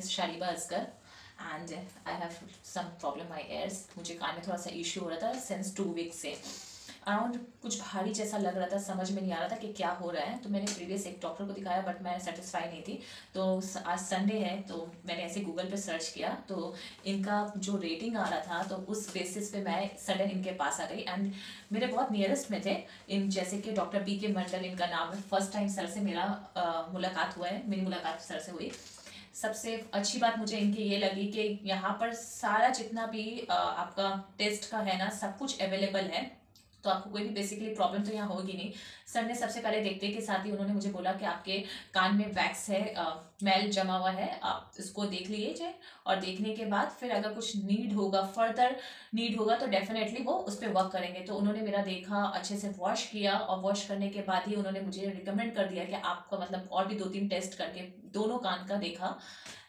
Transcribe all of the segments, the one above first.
is Shaliba Asgar and I have some problem my ears. मुझे कान में थोड़ा सा इशू हो रहा था since 2 weeks से अराउंड कुछ भारी जैसा लग रहा था, समझ में नहीं आ रहा था कि क्या हो रहा है। तो मैंने प्रीवियस एक डॉक्टर को दिखाया बट मैं सेटिस्फाई नहीं थी। तो आज संडे है तो मैंने ऐसे गूगल पे सर्च किया तो इनका जो रेटिंग आ रहा था तो उस बेसिस पे मैं सडन इनके पास आ गई एंड मेरे बहुत नियरेस्ट में थे इन, जैसे कि डॉक्टर पी.के. मंडल इनका नाम है। फर्स्ट टाइम सर से मेरा मुलाकात हुआ है, मेरी मुलाकात सर से हुई। सबसे अच्छी बात मुझे इनकी ये लगी कि यहाँ पर सारा जितना भी आपका टेस्ट का है ना, सब कुछ अवेलेबल है। तो आपको कोई भी बेसिकली प्रॉब्लम तो यहाँ होगी नहीं। सर ने सबसे पहले देखते के साथ ही उन्होंने मुझे बोला कि आपके कान में वैक्स है, मैल जमा हुआ है, आप इसको देख लीजिए और देखने के बाद फिर अगर कुछ नीड होगा, फर्दर नीड होगा तो डेफिनेटली वो उस पर वर्क करेंगे। तो उन्होंने मेरा देखा, अच्छे से वॉश किया और वॉश करने के बाद ही उन्होंने मुझे रिकमेंड कर दिया कि आपका मतलब और भी 2-3 टेस्ट करके दोनों कान का देखा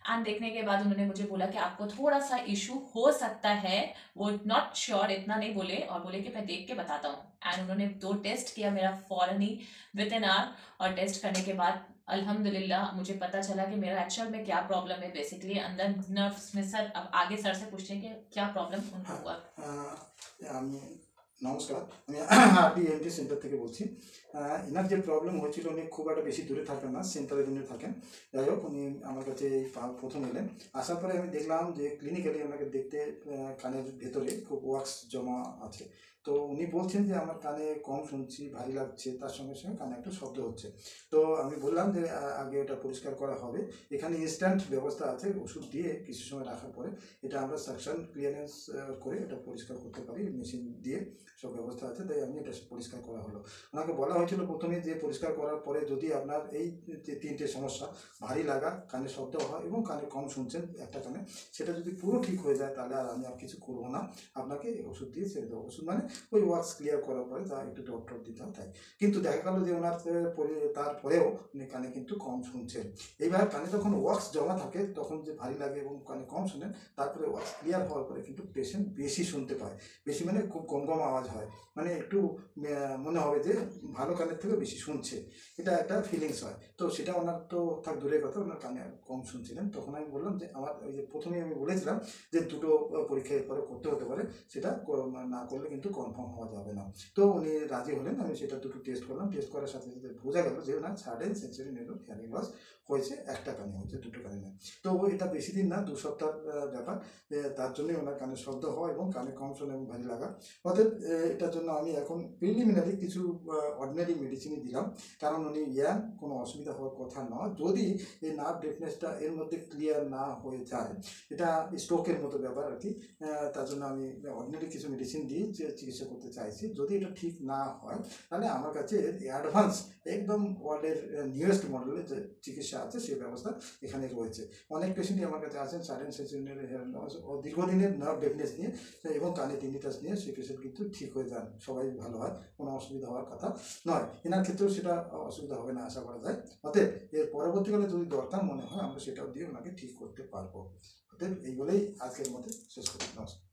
एंड देखने के बाद उन्होंने मुझे बोला कि आपको थोड़ा सा इशू हो सकता है, वो नॉट श्योर इतना नहीं बोले और बोले कि मैं देख के बताता हूँ। एंड उन्होंने 2 टेस्ट किया मेरा फौरन ही विद इन आवर, और टेस्ट करने के बाद अल्हम्दुलिल्लाह मुझे पता चला कि मेरा एक्चुअल में क्या प्रॉब्लम है बेसिकली अंदर नर्व्स में। सर अब आगे सर से पूछते हैं कि क्या प्रॉब्लम उनको हुआ। নমস্কার, আমি আরডিএমটি সেন্টার থেকে বলছি। এনার যে প্রবলেম হয়েছিল, উনি খুব একটা বেশি দূরে থাকেন না, সেন্টারের জন্য থাকেন। যাই হোক, উনি আমার কাছে প্রথম এলেন। আসার পরে আমি দেখলাম যে ক্লিনিক্যালি ওনাকে দেখতে কানের ভেতরে খুব ওয়াক্স জমা আছে। তো উনি বলছেন যে আমার কানে কম শুনছি, ভারী লাগছে, তার সঙ্গে সঙ্গে কানে একটা শব্দ হচ্ছে। তো আমি বললাম যে আগে এটা পরিষ্কার করা হবে। এখানে ইনস্ট্যান্ট ব্যবস্থা আছে, ওষুধ দিয়ে কিছু সময় রাখার পরে এটা আমরা সাকশন ক্লিয়ারেন্স করে এটা পরিষ্কার করতে পারি, মেশিন দিয়ে সব ব্যবস্থা আছে। তাই আমি এটা পরিষ্কার করা হলো। ওনাকে বলা হয়েছিল প্রথমে যে পরিষ্কার করার পরে যদি আপনার এই যে 3টে সমস্যা, ভারী লাগা, কানে শব্দ হয় এবং কানে কম শুনছেন একটা কানে, সেটা যদি পুরো ঠিক হয়ে যায় তাহলে আমি আর কিছু করবো না, আপনাকে ওষুধ দিয়ে ছেড়ে দেবো। ওষুধ মানে ওই ওয়াক্স ক্লিয়ার করার পরে তা একটু ডক্টর দিতে হয় তাই। কিন্তু দেখা গেল যে ওনার তারপরেও উনি কানে কিন্তু কম শুনছেন। এইবার কানে যখন ওয়াক্স জমা থাকে তখন যে ভারী লাগে এবং কানে কম শুনেন, তারপরে ওয়াক্স ক্লিয়ার হওয়ার পরে কিন্তু পেশেন্ট বেশি শুনতে পায়। বেশি মানে খুব কম কম আওয়াজ হয়, মানে একটু মনে হবে যে ভালো কানের থেকে বেশি শুনছে, এটা একটা ফিলিংস হয়। তো সেটা ওনার তো থাক দূরের কথা, ওনার কানে কম শুনছিলেন। তখন আমি বললাম যে আমার ওই যে প্রথমেই আমি বলেছিলাম যে 2টো পরীক্ষা এরপরে করতে হতে পারে, সেটা না করলে কিন্তু কনফার্ম হওয়া যাবে না। তো উনি রাজি হলেন, আমি সেটা 2টো টেস্ট করলাম। টেস্ট করার সাথে সাথে বোঝা গেল যে ওনার সাডেন সেন্সরি নেরভ হিয়ারিং লস হয়েছে, একটা কানে হয়েছে, 2টো কানে নয়। তো এটা বেশি দিন না, 2 সপ্তাহ ব্যাপার। তার জন্যই ওনার কানে শব্দ হওয়া এবং কানে কম শোনা এবং ভারী লাগা। অতএব এটার জন্য আমি এখন প্রিলিমিনারি কিছু অর্ডিনারি মেডিসিনই দিলাম, কারণ উনি কোনো অসুবিধা হওয়ার কথা নয়। যদি এই নার্ভ ডেফনেসটা এর মধ্যে ক্লিয়ার না হয়ে যায়, এটা স্ট্রোকের মতো ব্যাপার আর কি, তার জন্য আমি অর্ডিনারি কিছু মেডিসিন দিয়ে চিকিৎসা করতে চাইছি। যদি এটা ঠিক না হয় তাহলে আমার কাছে অ্যাডভান্স একদম ওয়ার্ল্ডের নিউয়েস্ট মডেলের যে চিকিৎসা আছে সেই ব্যবস্থা এখানে রয়েছে। অনেক পেশেন্টই আমার কাছে আছেন সাডেন সেন্সরি নেরভ হিয়ারিং লস ও দীর্ঘদিনের নার্ভ ডেফনেস নিয়ে এবং কানে টিনিটাস নিয়ে, সেই পেশেন্ট কিন্তু ঠিক হয়ে যান, সবাই ভালো হয়, কোনো অসুবিধা হওয়ার কথা নয়। এনার ক্ষেত্রেও সেটা অসুবিধা হবে না আশা করা যায়। অতএব এর পরবর্তীকালে যদি দরকার মনে হয় আমরা সেটাও দিয়ে ওনাকে ঠিক করতে পারবো। অতএব এই বলেই আজকের মধ্যে শেষ করি। নমস্কার।